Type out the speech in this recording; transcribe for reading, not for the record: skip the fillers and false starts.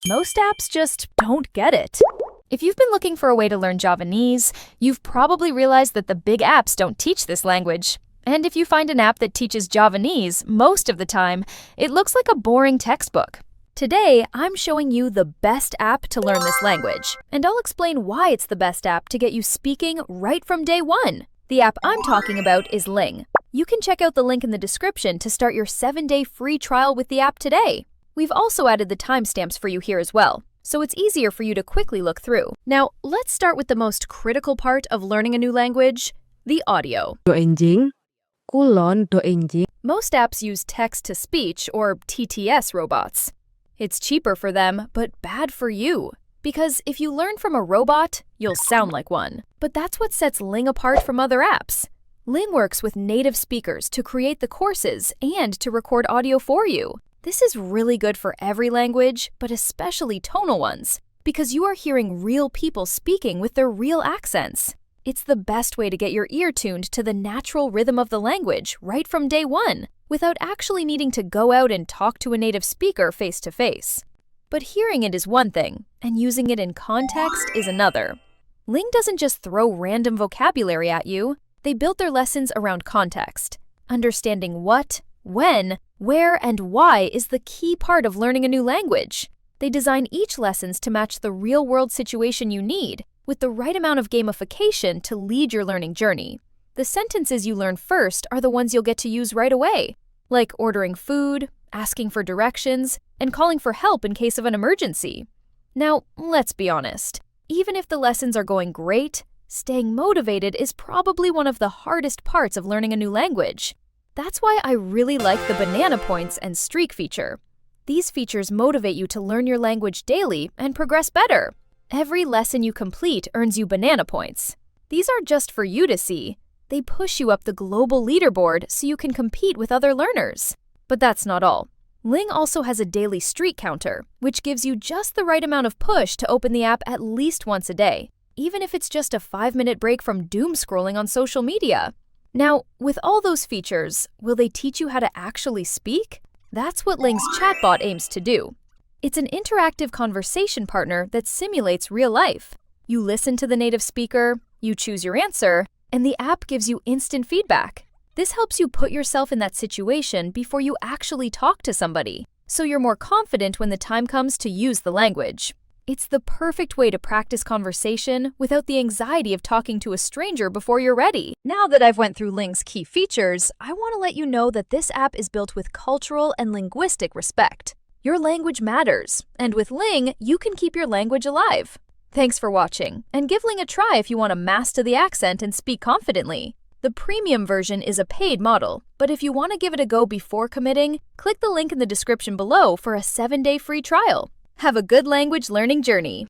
Most apps just don't get it. If you've been looking for a way to learn Javanese, you've probably realized that the big apps don't teach this language. And if you find an app that teaches Javanese, most of the time, it looks like a boring textbook. Today, I'm showing you the best app to learn this language, and I'll explain why it's the best app to get you speaking right from day one. The app I'm talking about is Ling. You can check out the link in the description to start your 7-day free trial with the app today. We've also added the timestamps for you here as well, so it's easier for you to quickly look through. Now, let's start with the most critical part of learning a new language, the audio. Most apps use text-to-speech or TTS robots. It's cheaper for them, but bad for you. Because if you learn from a robot, you'll sound like one. But that's what sets Ling apart from other apps. Ling works with native speakers to create the courses and to record audio for you. This is really good for every language, but especially tonal ones, because you are hearing real people speaking with their real accents. It's the best way to get your ear tuned to the natural rhythm of the language right from day one, without actually needing to go out and talk to a native speaker face to face. But hearing it is one thing, and using it in context is another. Ling doesn't just throw random vocabulary at you, they built their lessons around context. Understanding what, when, where, and why is the key part of learning a new language. They design each lessons to match the real-world situation you need, with the right amount of gamification to lead your learning journey. The sentences you learn first are the ones you'll get to use right away, like ordering food, asking for directions, and calling for help in case of an emergency. Now, let's be honest. Even if the lessons are going great, staying motivated is probably one of the hardest parts of learning a new language. That's why I really like the banana points and streak feature. These features motivate you to learn your language daily and progress better. Every lesson you complete earns you banana points. These aren't just for you to see. They push you up the global leaderboard so you can compete with other learners. But that's not all. Ling also has a daily streak counter, which gives you just the right amount of push to open the app at least once a day, even if it's just a 5-minute break from doom scrolling on social media. Now, with all those features, will they teach you how to actually speak? That's what Ling's Chatbot aims to do. It's an interactive conversation partner that simulates real life. You listen to the native speaker, you choose your answer, and the app gives you instant feedback. This helps you put yourself in that situation before you actually talk to somebody, so you're more confident when the time comes to use the language. It's the perfect way to practice conversation without the anxiety of talking to a stranger before you're ready. Now that I've went through Ling's key features, I want to let you know that this app is built with cultural and linguistic respect. Your language matters, and with Ling, you can keep your language alive. Thanks for watching, and give Ling a try if you want to master the accent and speak confidently. The premium version is a paid model, but if you want to give it a go before committing, click the link in the description below for a 7-day free trial. Have a good language learning journey.